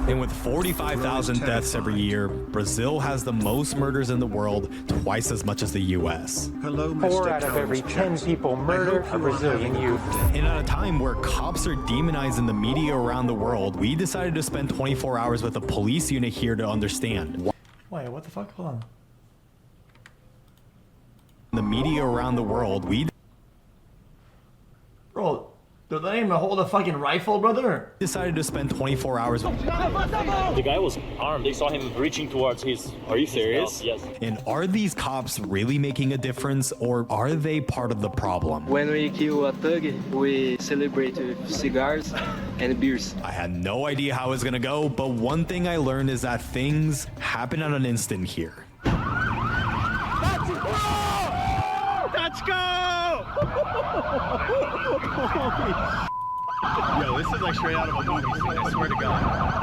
And with 45,000 deaths every year, Brazil has the most murders in the world, twice as much as the US. Hello, 4 out of every 10 people murdered are Brazilian youth. And at a time where cops are demonized in the media around the world, we decided to spend 24 hours with a police unit here to understand. Wait, what the fuck? Hold on. The media around the world, we Bro, did they even hold a fucking rifle, brother? decided to spend 24 hours. The guy was armed. They saw him reaching towards his. Are you serious? Yes. And are these cops really making a difference, or are they part of the problem? When we kill a thug, we celebrate with cigars and beers. I had no idea how it was gonna go, but one thing I learned is that things happen at an instant here. Let's go! Yo, this is like straight out of a movie scene, I swear to God.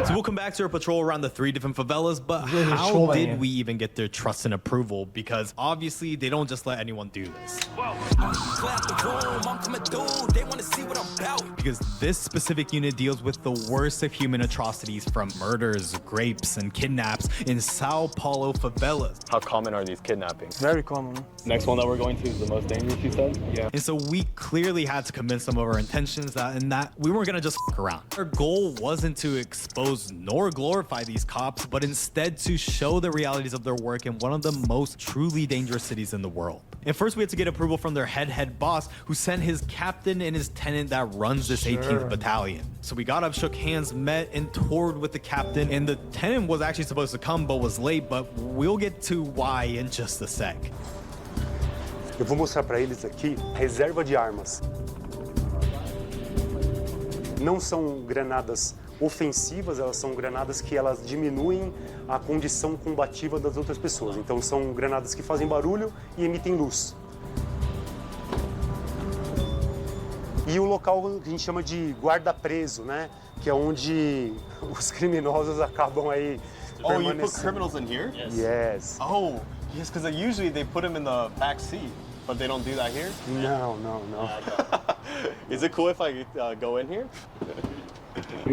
So we'll come back to our patrol around the 3 different favelas, but Really how trolling did you. we even get their trust and approval? Because obviously they don't just let anyone do this. Because this specific unit deals with the worst of human atrocities, from murders, rapes, and kidnaps in Sao Paulo favelas. How common are these kidnappings? Very common. Next one that we're going to is the most dangerous, you said? Yeah. And so we clearly had to convince them of our intentions that we weren't gonna just fuck around. Our goal wasn't to expose nor glorify these cops, but instead to show the realities of their work in one of the most truly dangerous cities in the world. And first we had to get approval from their head boss, who sent his captain and his tenant that runs this 18th battalion. So we got up, shook hands, met, and toured with the captain, and the tenant was actually supposed to come but was late, but we'll get to why in just a sec. Eu vou mostrar para eles aqui reserva de armas. Não são granadas ofensivas, elas são granadas que elas diminuem a condição combativa das outras pessoas. Então são granadas que fazem barulho e emitem luz. E o local que a gente chama de guarda-preso, né? Que é onde os criminosos acabam aí Oh, you put criminals in here? Yes. Oh, yes, because usually they put them in the back seat, but they don't do that here? No. Is it cool if I go in here?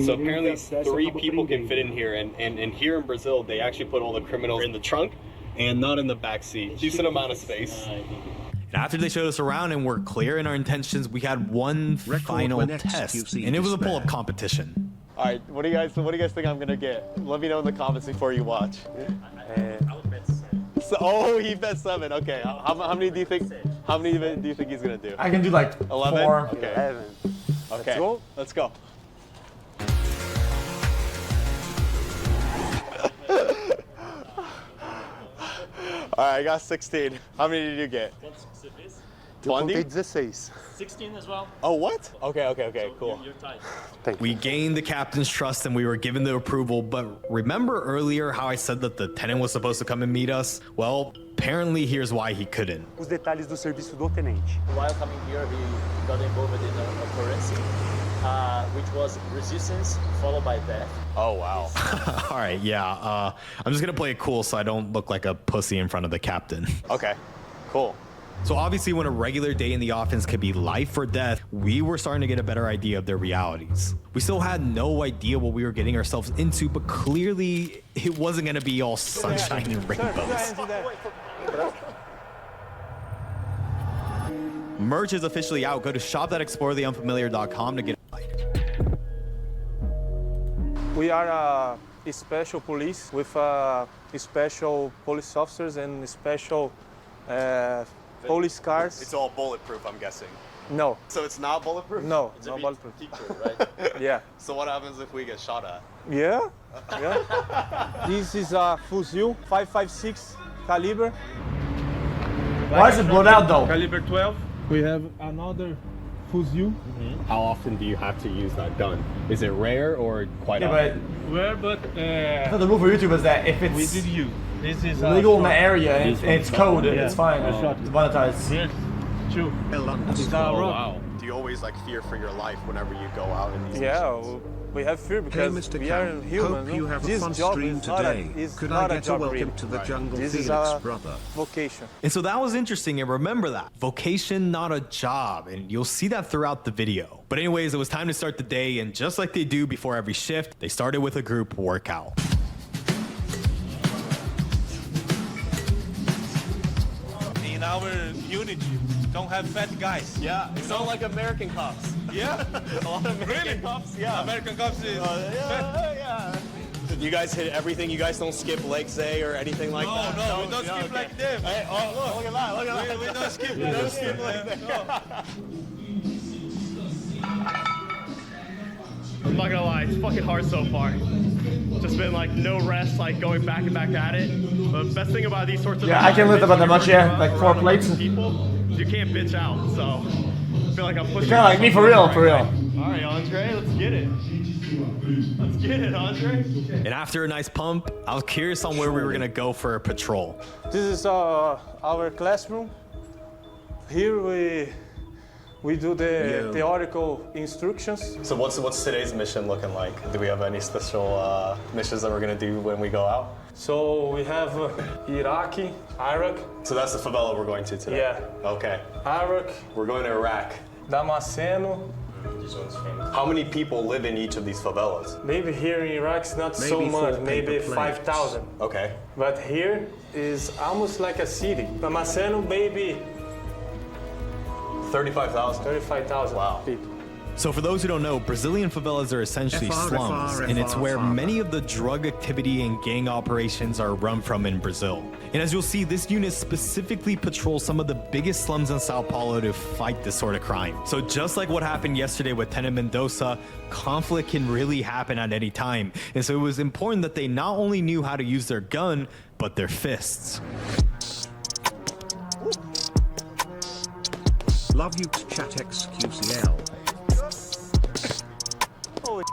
So apparently 3 people can fit in here, and here in Brazil, they actually put all the criminals in the trunk and not in the back seat. Decent amount of space. And after they showed us around and were clear in our intentions, we had one final test, and it was a pull-up competition. All right, what do you guys think I'm gonna get? Let me know in the comments before you watch. I would bet 7. So, oh, he bet 7. Okay, how many do you think? How many do you think he's gonna do? I can do like 11? 4. Okay. 11. Okay. Let's go. All right, I got 16. How many did you get? 20? Eu contei 16. 16 as well? Oh, what? Okay, cool. You're tied. We gained the captain's trust and we were given the approval, but remember earlier how I said that the tenant was supposed to come and meet us? Well, apparently here's why he couldn't. Os detalhes do serviço do tenente. While coming here, he got involved in an occurrence, which was resistance followed by death. Oh, wow. All right, yeah, I'm just gonna play it cool so I don't look like a pussy in front of the captain. Okay, cool. So obviously when a regular day in the office could be life or death, we were starting to get a better idea of their realities. We still had no idea what we were getting ourselves into, but clearly it wasn't gonna be all sunshine and rainbows. Merch is officially out. Go to shop.exploretheunfamiliar.com to get it. We are a special police with special police officers and special police cars. It's all bulletproof, I'm guessing. No. So it's not bulletproof? No, It's not bulletproof. Right? Yeah. So what happens if we get shot at? Yeah. This is a fuzil 5.56 caliber. Why is it blown out though? Caliber 12. We have another fuzil. How often do you have to use that gun? Is it rare or quite Yeah, often? but Rare, but I thought the rule for YouTube is that if it's use. This is legal in the area and it's code, it's fine. shot. It's monetized. Yes. True. Oh, wow. Do you always like fear for your life whenever you go out in these Yeah, missions? We have fear Hey, because Mr. we are Cam, human. hope you have a This fun job stream is not a, today. is Could not I a get a job welcome really. to the jungle, This is Felix, a brother? vocation. And so that was interesting, and remember that. Vocation, not a job, and you'll see that throughout the video. But anyways, it was time to start the day, and just like they do before every shift, they started with a group workout. In our unity, don't have fat guys. Yeah, it's not like American cops. Yeah? A lot of American cops, yeah. American cops is Yeah. You guys hit everything. You guys don't skip leg day or anything like that. No, we don't skip like them. Hey, oh, look at that! Look at that! We don't skip. You don't skip leg day. I'm not gonna lie, it's fucking hard so far. Just been like no rest, like going back and back at it. But the best thing about these sorts of Yeah, I can lift about that much, yeah, like 4 plates. people, you can't bitch out. So I feel like I'm pushing. Kind of like me for real, for real. All right, Andre, let's get it. Let's get it, Andre. And after a nice pump, I was curious on where we were gonna go for a patrol. This is our classroom. Here we do the theoretical instructions. So what's today's mission looking like? Do we have any special missions that we're gonna do when we go out? So we have Iraq. So that's the favela we're going to today. Yeah. Okay. Iraq, We're going to Iraq. Damasceno. How many people live in each of these favelas? Maybe here in Iraq it's not so Maybe much, 4 maybe paper 5,000. Okay. But here is almost like a city. Damasceno, maybe 35,000. 35,000 Wow. people. So for those who don't know, Brazilian favelas are essentially slums, and it's where many of the drug activity and gang operations are run from in Brazil. And as you'll see, this unit specifically patrols some of the biggest slums in Sao Paulo to fight this sort of crime. So just like what happened yesterday with Tenant Mendoza, conflict can really happen at any time. And so it was important that they not only knew how to use their gun, but their fists. Love you, chat xQcl. Holy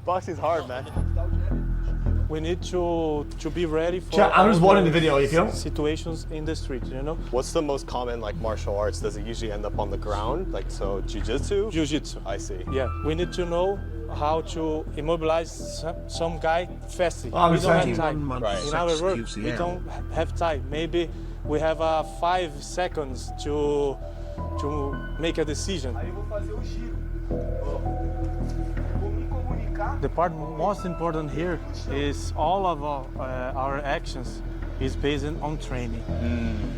boxing's hard, man. We need to be ready for Chat, I'm just all watching the video, you feel? situations in the street, you know? What's the most common like martial arts? Does it usually end up on the ground? Like so jiu-jitsu? Jiu-jitsu. I see. Yeah, we need to know how to immobilize some guy fast. Oh, We don't have exactly. time. Right. In our work, we don't have time. Maybe we have 5 seconds to make a decision. The part most important here is all of our actions is based on training.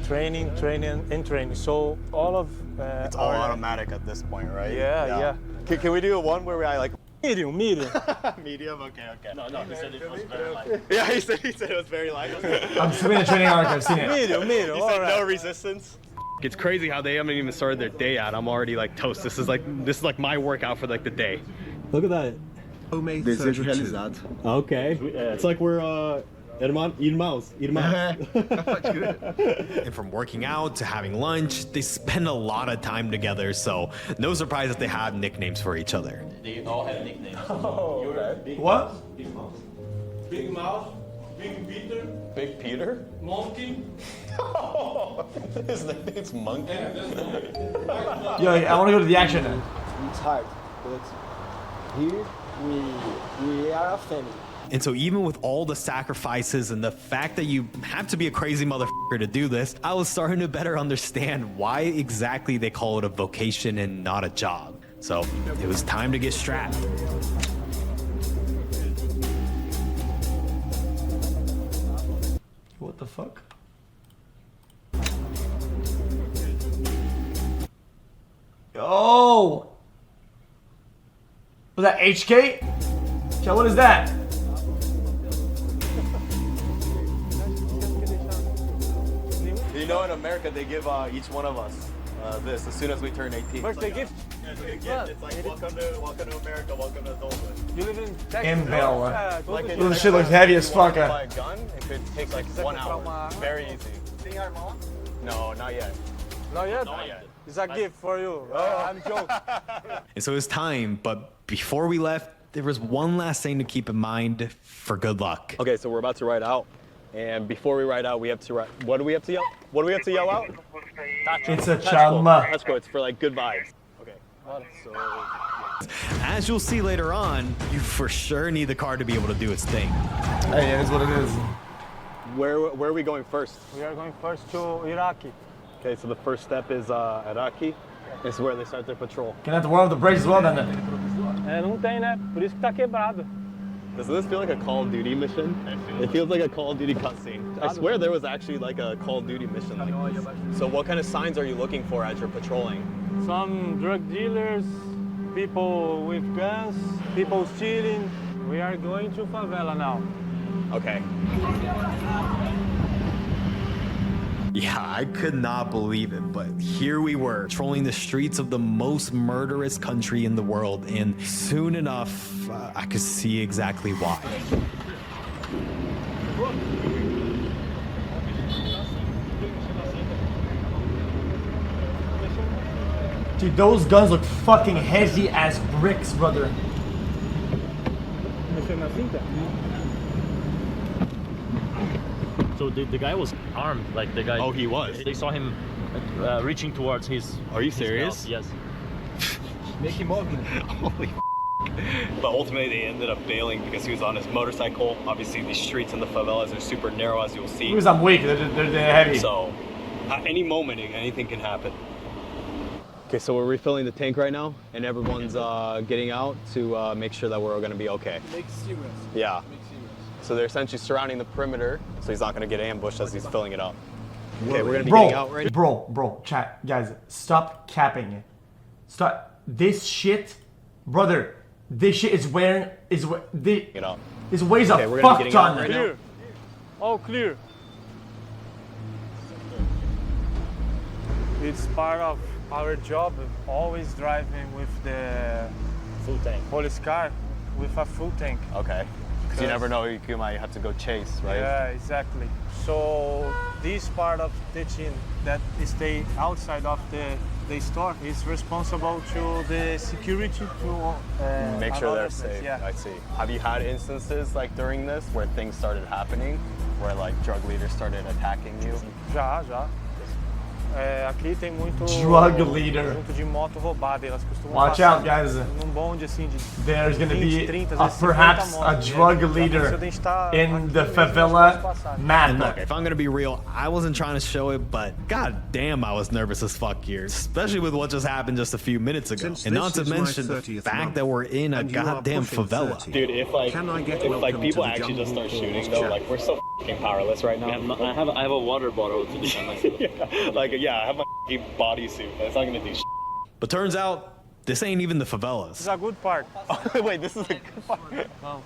Training, and training. So all of It's all automatic at this point, right? Yeah. Can we do one where I like Medium. medium? Okay. No, he said it was very light. Yeah, he said it was very light. I'm swimming a training arc, I've seen it. Medium. He All said right. no resistance. It's crazy how they haven't even started their day out. I'm already like toast. This is like my workout for like the day. Look at that. Ome 32. Okay. It's like we're irmãos. And from working out to having lunch, they spend a lot of time together, so no surprise that they have nicknames for each other. They all have nicknames. What? Big Mouth, Big Peter, Big Peter? Monkey. His name's Monkey. Yo, I want to go to the action then. It's hard, but here we are a family. And so even with all the sacrifices and the fact that you have to be a crazy motherfucker to do this, I was starting to better understand why exactly they call it a vocation and not a job. So it was time to get strapped. What the fuck? Yo! Was that HK? Chat, what is that? You know, in America, they give each one of us this as soon as we turn 18. Birthday gift. It's like a gift. It's like welcome to America, welcome to adulthood. You live in Texas. In Bell. Like This shit looks heavy as fuck. Buy a gun, it could take like 1 hour. Very easy. No, not yet. Not yet? Not yet. It's a gift for you. I'm joking. And so it was time, but before we left, there was one last thing to keep in mind for good luck. Okay, so we're about to ride out. And before we ride out, we have to ride. What do we have to yell? What do we have to yell out? It's a That's cool. chama. That's cool. It's for like good vibes. Okay. As you'll see later on, you for sure need the car to be able to do its thing. Hey, it is what it is. Where are we going first? We are going first to Iraqi. Okay, so the first step is Iraqi. This is where they start their patrol. Can I have to warm up the brakes as well then? Não tem, né? Por isso que tá quebrado. Doesn't this feel like a Call of Duty mission? It feels like a Call of Duty cutscene. I swear there was actually like a Call of Duty mission like this. So what kind of signs are you looking for as you're patrolling? Some drug dealers, people with guns, people stealing. We are going to favela now. Okay. Yeah, I could not believe it, but here we were, patrolling the streets of the most murderous country in the world, and soon enough, I could see exactly why. Dude, those guns look fucking heavy as bricks, brother. So the guy was armed, like the guy. Oh, he was? They saw him reaching towards his. Are you serious? Yes. Make him ugly. Holy But ultimately they ended up bailing because he was on his motorcycle. Obviously these streets in the favelas are super narrow, as you'll see. Because I'm weak, they're heavy. So at any moment anything can happen. Okay, so we're refilling the tank right now and everyone's getting out to make sure that we're gonna be okay. Make serious. Yeah. So they're essentially surrounding the perimeter so he's not gonna get ambushed as he's filling it up. Okay, we're gonna be getting out right now. Bro, chat, guys, stop capping it. Stop. This shit, brother, this shit is wearing, Get out. This weighs Okay, a we're gonna fuck be getting out ton. right now. Clear. All clear. It's part of our job, always driving with the Full tank. police car with a full tank. Okay. Because you never know, you might have to go chase, right? Yeah, exactly. So this part of the team that stay outside of the store is responsible to the security to make sure they're place. safe. Yeah. I see. Have you had instances like during this where things started happening, where like drug leaders started attacking you? Já. Aqui tem muito Drug leader. conjunto de moto roubada, elas costumam Watch passar out, guys. num bonde assim de There's gonna 20, be 30, às vezes 50 perhaps a motos, drug né? leader A gente tá in aqui the mesmo, favela nós vamos passar. And map. look, if I'm gonna be real, I wasn't trying to show it, but god damn, I was nervous as fuck here, especially with what just happened just a few minutes ago. Since And not this to is my mention the 30th fact month, that we're in a and you are goddamn pushing favela. 30. Dude, if like Can I get if like welcome people to the actually just start jungle shooting balls though, chat? like we're so f***ing powerless right now. I have a water bottle to defend myself. I have my f***ing bodysuit. It's not gonna do shit. But turns out, this ain't even the This is favelas. a good part. Wait, this is a good part. Oh.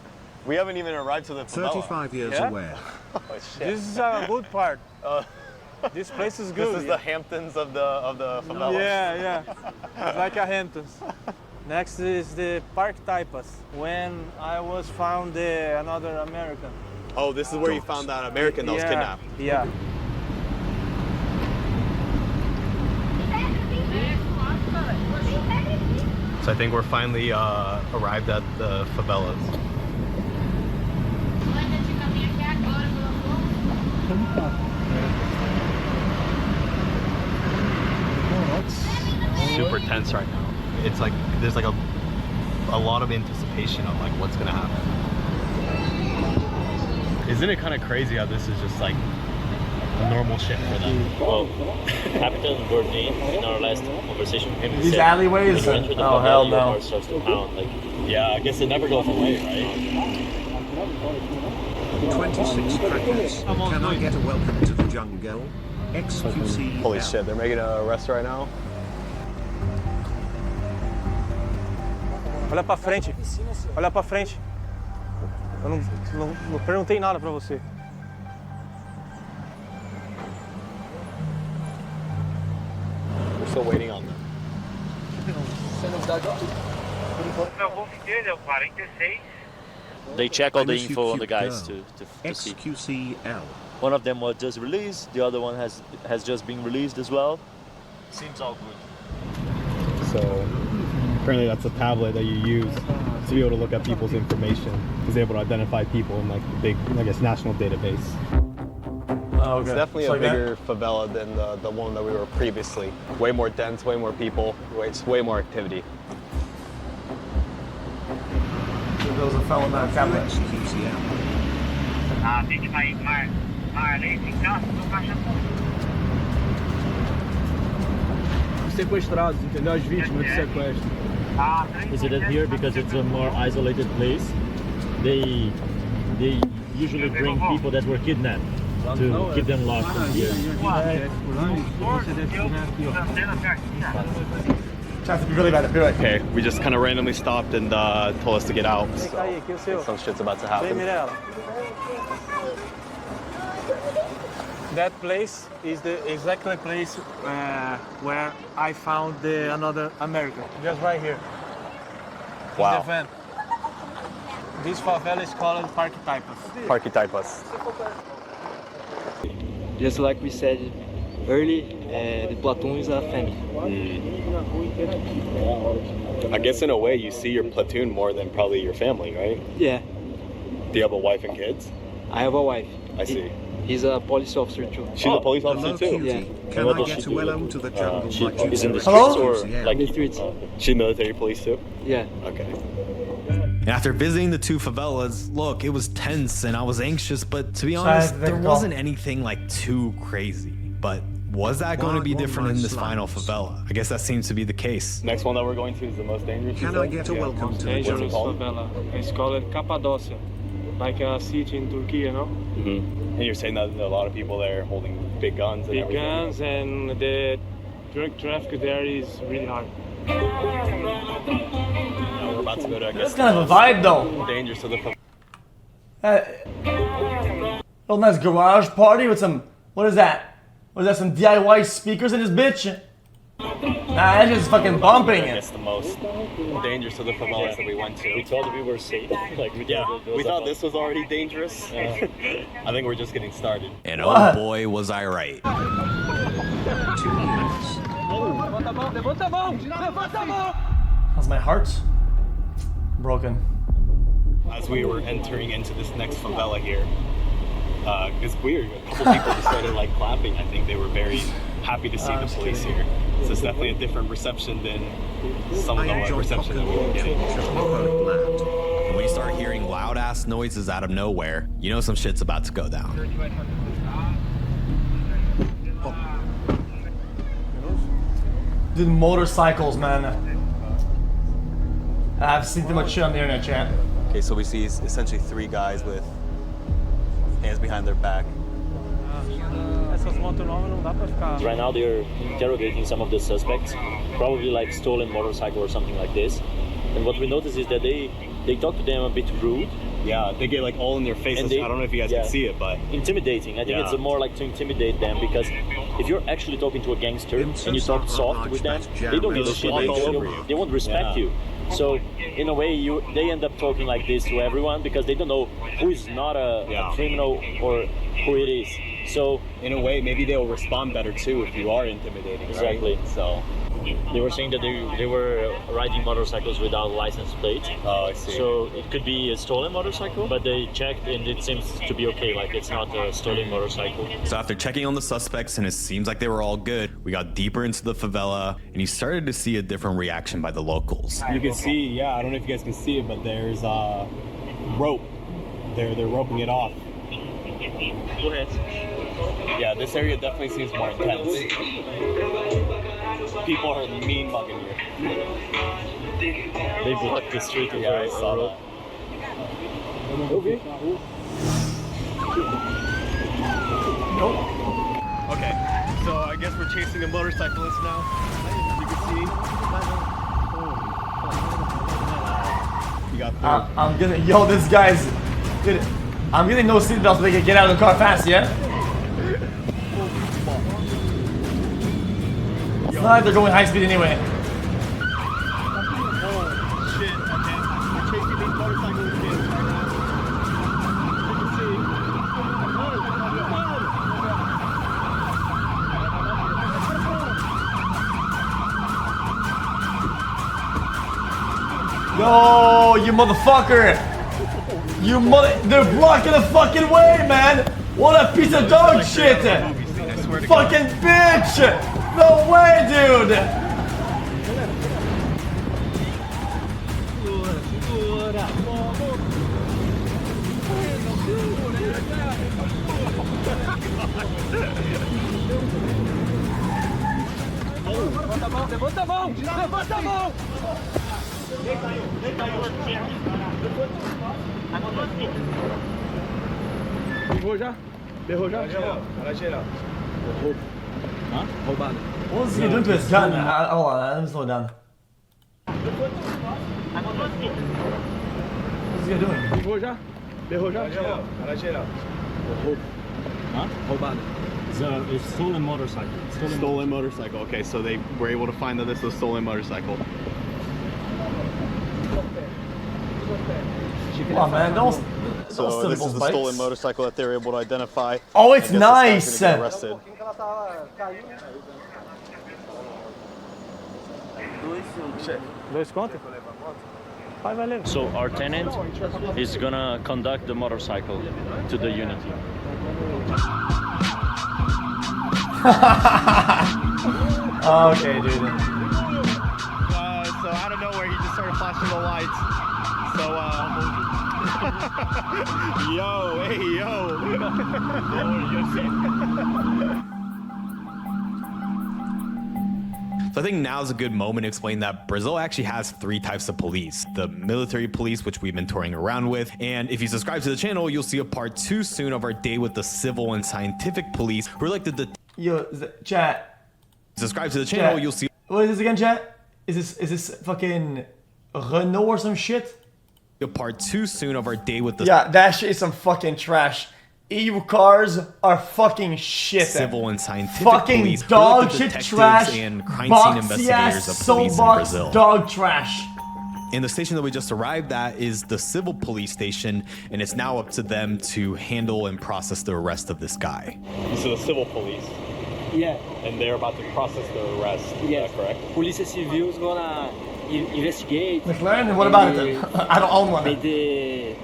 We haven't even arrived to the favela. 35 years Yeah? aware. Oh, shit. This is a good part. This place is good. This is the Hamptons of the favela. Yeah. It's like a Hamptons. Next is the Park Taipas. When I was found another American. Oh, this is where you found that American that was kidnapped. Yeah. So I think we're finally arrived at the favelas. Super tense right now. It's like there's like a lot of anticipation of like what's gonna happen. Isn't it kind of crazy how this is just like a normal shit for them? Well, Captain were in our last conversation. These alleyways? When you enter the Oh, favela, hell your no. heart starts to pound. Like, Yeah, I guess it never goes away, right? 26 crackers. Can I get a welcome to the jungle? xQc. Holy shit, they're making an arrest right now. Olha pra frente. Olha pra frente. Eu não perguntei nada pra você. We're still waiting on them. they check all the info on the guys to see. xQcl. One of them was just released. The other one has just been released as well. Seems all good. So apparently that's a tablet that you use to be able to look at people's information. He's able to identify people in like the big, I guess, national database. Oh, okay. It's definitely It's a like that? bigger favela than the one that we were previously. Way more dense, way more people, way more activity. There goes a fellow down cabinet. Sequestrados, entendeu? As vítimas de sequestro. Is it here because it's a more isolated place? They usually bring people that were kidnapped to keep them locked in here. Chance to be really bad. Be right. Okay, we just kind of randomly stopped and told us to get out. So some shit's about to happen. That place is the exactly place where I found another American, just right here. Wow. In the van. This favela is called Parquitaipas. Parquitaipas. Just like we said early, the platoon is a family. I guess in a way you see your platoon more than probably your family, right? Yeah, Do you have a wife and kids? I have a wife. I see. He's a police officer too. She's a police officer too? Yeah. Can I get well to the jungle? She like you is in the do? streets or Like the streets. She's military police too? Yeah. Okay. And after visiting the two favelas, look, it was tense and I was anxious, but to be honest, there wasn't anything like too crazy. But was that going to be different in this final favela? I guess that seems to be the case. Next one that we're going to is the most dangerous. Can I get a welcome to the What's it Dangerous called? favela. It's called Cappadocia, like a city in Turkey, you know? Mm-hmm. And you're saying that there are a lot of people there holding big guns and Big everything? guns, and the drug traffic there is really hard. We're about to go to, I guess, That's kind of a vibe though. dangerous to the favela. Little nice garage party with some, what is that? What is that, some DIY speakers in this bitch? Nah, that's just fucking bumping I it. guess the most dangerous of the favelas that we went to. We thought we were safe. Like we We thought this was already dangerous. I think we're just getting started. And oh boy, was I right. 2 years. How's my heart? Broken. As we were entering into this next favela here, it's weird. A couple people just started like clapping. I think they were very happy to see the police here. So it's definitely a different reception than some of the reception that we were getting. And when you start hearing loud ass noises out of nowhere, you know some shit's about to go down. Dude, motorcycles, man. I've seen too much shit on the internet, chat. Okay, so we see essentially 3 guys with hands behind their back. Essas motos novas não dá pra ficar. Right now they're interrogating some of the suspects, probably like stolen motorcycle or something like this. And what we notice is that they talk to them a bit rude. Yeah, they get like all in their faces. And they- I don't know if you guys can see it, but Intimidating. I think Yeah. it's more like to intimidate them, because if you're actually talking to a gangster and you talk soft with them, they don't give a shit. walk all over you. They won't respect Yeah. you. So in a way, they end up talking like this to everyone because they don't know who is not a criminal or who it is. So in a way, maybe they'll respond better too if you are intimidating. Exactly. Right? So they were saying that they were riding motorcycles without license plate. Oh, I see. So it could be a stolen motorcycle, but they checked and it seems to be okay. Like it's not a stolen motorcycle. So after checking on the suspects and it seems like they were all good, we got deeper into the favela and you started to see a different reaction by the locals. you can see, I don't know if you guys can see it, but there's rope. They're roping it off. Go ahead. Yeah, this area definitely seems more intense. People are mean mugging here. They blocked the street. Yeah, I saw that. Okay, so I guess we're chasing a motorcyclist now. As you can see. You got through. I'm gonna, yo, this guy's, dude, I'm getting no seatbelts so they can get out of the car fast, yeah? It's not like they're going high speed anyway. Oh, shit, okay. We're chasing these motorcyclists right now. Yo, you motherfucker! They're blocking the fucking way, man! What a piece of dog shit! Fucking bitch! No way, dude! Levanta a mão! Levanta a mão! Errou já? Errou já? Era geral. Hã? Roubado. What's he doing to his gun? Hold on, let me slow down. What's he doing? Errou já? Errou já? Era geral. Huh? Roubado. It's a stolen motorcycle. Stolen motorcycle. Okay, so they were able to find that this was a stolen motorcycle. Come on, man, don't So this is the stolen motorcycle that they were able to identify. Oh, it's nice! So our tenant is gonna conduct the motorcycle to the Unity. Okay, dude. So out of nowhere, he just started flashing the lights. So, yo, hey, yo. So I think now's a good moment to explain that Brazil actually has 3 types of police. The military police, which we've been touring around with. And if you subscribe to the channel, you'll see a part 2 soon of our day with the civil and scientific police, who are like the... Yo, chat. Subscribe to the channel, Chat. you'll see... What is this again, chat? Is this fucking Renault or some shit? A part 2 soon of our day with the... Yeah, that shit is some fucking trash. EU cars are fucking shit. Civil and scientific fucking police, dog like the shit detectives trash. and crime scene Boxy investigators ass, of so police in box Brazil. dog trash. And the station that we just arrived at is the civil police station, and it's now up to them to handle and process the arrest of this guy. These are the civil police. Yeah. And they're about to process the arrest. Yes. Is that correct? Polícia Civil is gonna investigate. McLaren, what about it? I don't own one. The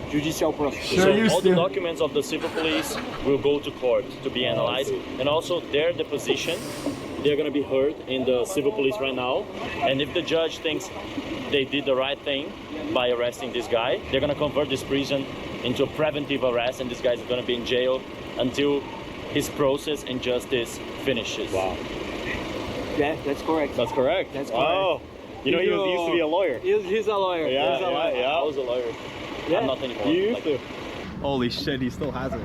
judicial process. Sure, So you all still. the documents of the civil police will go to court to be analyzed, and also their deposition. They're gonna be heard in the civil police right now, and if the judge thinks they did the right thing by arresting this guy, they're gonna convert this prison into a preventive arrest, and this guy's gonna be in jail until his process and justice finishes. Wow. Yeah, that's correct. That's correct. That's Oh, you know, he used to be a lawyer. He's a lawyer. Yeah, He's a lawyer. yeah. I was a lawyer. Yeah. I'm not anymore. You used Like, to. Holy shit, he still has it.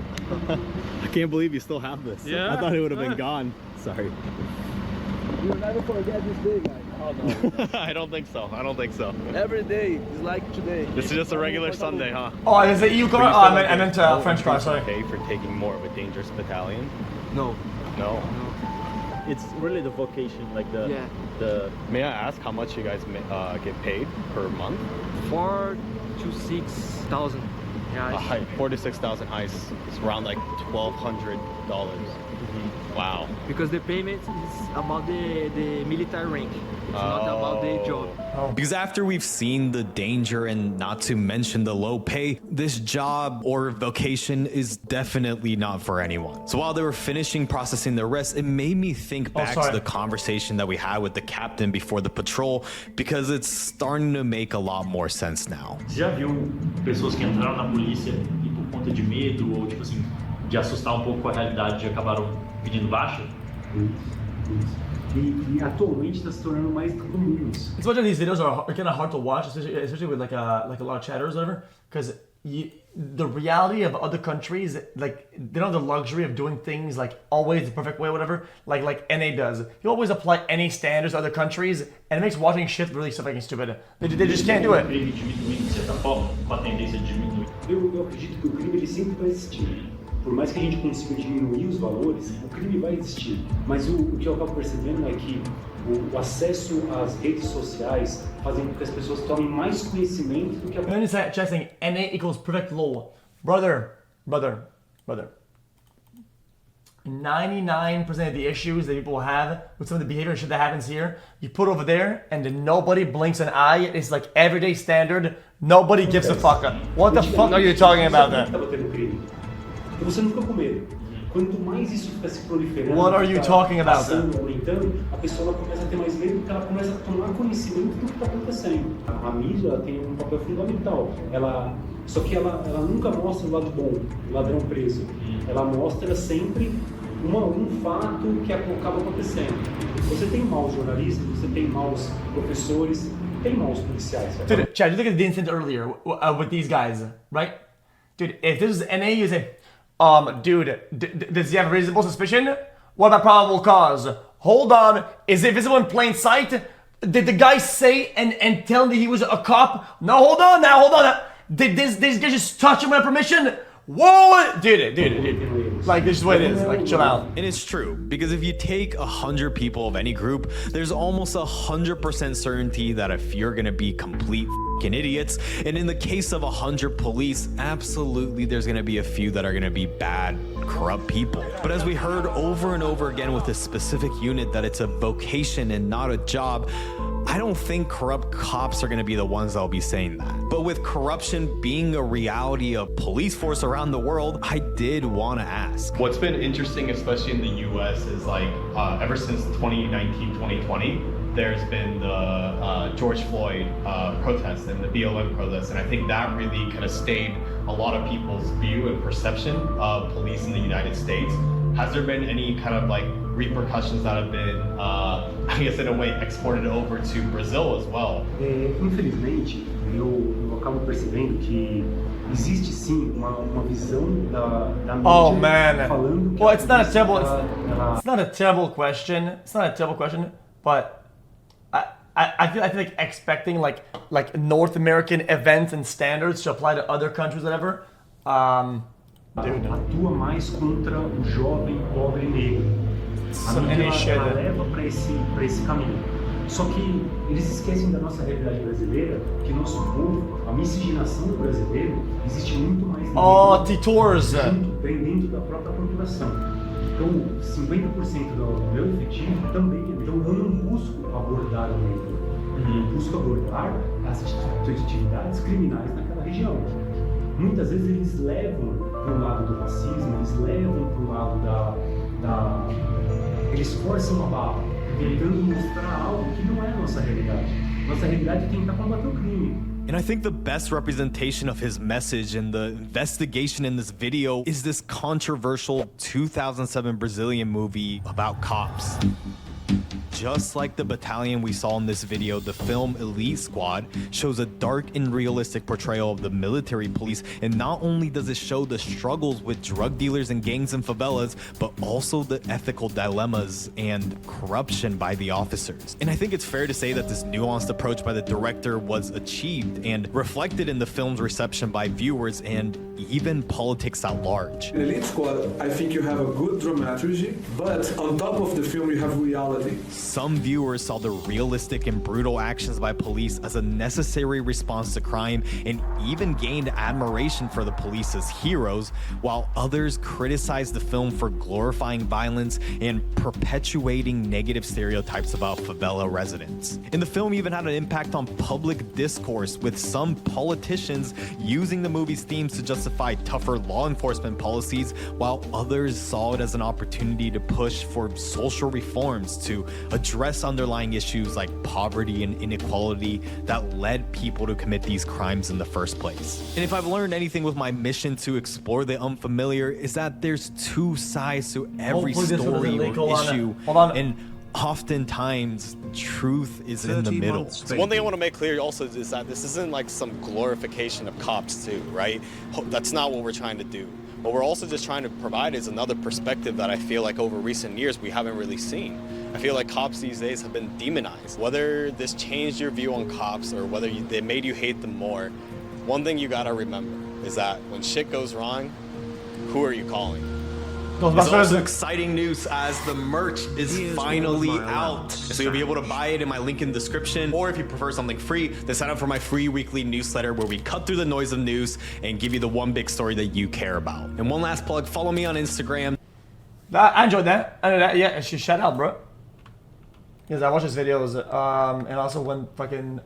I can't believe you still have this. Yeah. I thought it would have been gone. Sorry. You'll never forget this day, guys. Oh, no. I don't think so. I don't think so. Every day is like today. This is just a regular Sunday, huh? Oh, is it EU car? Oh, I meant French car, sorry. Pay for taking more of a dangerous battalion? No. No. it's really the vocation, like the Yeah. the. May I ask how much you guys get paid per month? 4,000 to 6,000. Yeah. 46,000 highs. It's around like $1,200. Wow. Because the payment is about the military rank. It's not about the job. Because after we've seen the danger and not to mention the low pay, this job or vocation is definitely not for anyone. So while they were finishing processing the arrest, it made me think back to the conversation that we had with the captain before the patrol, because it's starting to make a lot more sense now. Você já viu pessoas que entraram na polícia e por conta de medo ou tipo assim, de assustar um pouco com a realidade, acabaram pedindo baixa? E atualmente está se tornando mais comum isso. It's one of these videos are kind of hard to watch, especially with like a lot of chatters or whatever, because the reality of other countries, like they don't have the luxury of doing things like always the perfect way, or whatever. Like NA does. You always apply any standards to other countries, and it makes watching shit really so fucking stupid. They just can't do it. Eu acredito que o crime ele sempre vai existir. Por mais que a gente consiga diminuir os valores, o crime vai existir. Mas o que eu acabo percebendo é que o acesso às redes sociais fazem com que as pessoas tomem mais conhecimento do que a... And it's just saying NA equals perfect law. Brother. 99% of the issues that people have with some of the behavior and shit that happens here, you put over there and then nobody blinks an eye. It's like everyday standard. Nobody gives a fuck. What the fuck are you talking about there? Então você não fica com medo. Quanto mais isso fica se proliferando, What are you talking about, passando, aumentando, a pessoa ela começa a ter mais medo porque ela começa a tomar conhecimento do que está acontecendo. A mídia ela tem um papel fundamental. Só que ela nunca mostra o lado bom, o ladrão preso. Ela mostra sempre um fato que acaba acontecendo. Você tem maus jornalistas, você tem maus professores, tem maus policiais. Dude, Chad, you look at the incident earlier with these guys, right? Dude, if this is NA, you say, dude, does he have reasonable suspicion? What about probable cause? Hold on, is it visible in plain sight? Did the guy say and tell him that he was a cop? No, hold on now. Did this guy just touch him without permission? Whoa, dude. Like, this is what it is. Like, chill out. And it's true, because if you take 100 people of any group, there's almost 100% certainty that if you're gonna be complete f***ing idiots, and in the case of 100 police, absolutely there's gonna be a few that are gonna be bad, corrupt people. But as we heard over and over again with this specific unit that it's a vocation and not a job, I don't think corrupt cops are going to be the ones that'll be saying that. But with corruption being a reality of police force around the world, I did want to ask. What's been interesting, especially in the US, is like ever since 2019, 2020, there's been the George Floyd protests and the BLM protests. And I think that really kind of stayed a lot of people's view and perception of police in the United States. Has there been any kind of like repercussions that have been, I guess in a way, exported over to Brazil as well? Infelizmente, eu acabo percebendo que existe sim uma visão da mídia falando que it's not a terrible question. It's not a terrible question, but I feel like expecting like North American events and standards to apply to other countries, whatever. Atua mais contra o jovem pobre negro. A mídia ela leva para esse caminho. Só que eles esquecem da nossa realidade brasileira, que nosso povo, a miscigenação do brasileiro, existe muito mais dentro da própria população. Então, 50% do meu efetivo também. Então, eu não busco abordar o negro. Eu busco abordar as atividades criminais naquela região. Muitas vezes eles levam para o lado do racismo, eles levam para o lado eles forçam a barra, tentando mostrar algo que não é a nossa realidade. Nossa realidade é tentar combater o crime. And I think the best representation of his message and the investigation in this video is this controversial 2007 Brazilian movie about cops. Just like the battalion we saw in this video, the film Elite Squad shows a dark and realistic portrayal of the military police, and not only does it show the struggles with drug dealers and gangs in favelas, but also the ethical dilemmas and corruption by the officers. And I think it's fair to say that this nuanced approach by the director was achieved and reflected in the film's reception by viewers and even politics at large. In Elite Squad, I think you have a good dramaturgy, but on top of the film you have reality. Some viewers saw the realistic and brutal actions by police as a necessary response to crime and even gained admiration for the police as heroes, while others criticized the film for glorifying violence and perpetuating negative stereotypes about favela residents. And the film even had an impact on public discourse, with some politicians using the movie's themes to justify tougher law enforcement policies, while others saw it as an opportunity to push for social reforms to address underlying issues like poverty and inequality that led people to commit these crimes in the first place. And if I've learned anything with my mission to explore the unfamiliar, is that there's two sides to every story or issue, and oftentimes truth is in the middle. So one thing I want to make clear also is that this isn't like some glorification of cops too, right? That's not what we're trying to do. What we're also just trying to provide is another perspective that I feel like over recent years we haven't really seen. I feel like cops these days have been demonized. Whether this changed your view on cops or whether they made you hate them more, one thing you gotta remember is that when shit goes wrong, who are you calling? There's also exciting news as the merch is finally out. So you'll be able to buy it in my link in the description, or if you prefer something free, then sign up for my free weekly newsletter where we cut through the noise of news and give you the one big story that you care about. And one last plug, follow me on Instagram. I enjoyed that. Yeah, shout out, bro. Because I watch his videos, and also when fucking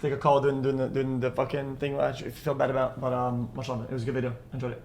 take a call doing the fucking thing I feel bad about, but much love it. It was a good video. Enjoyed it.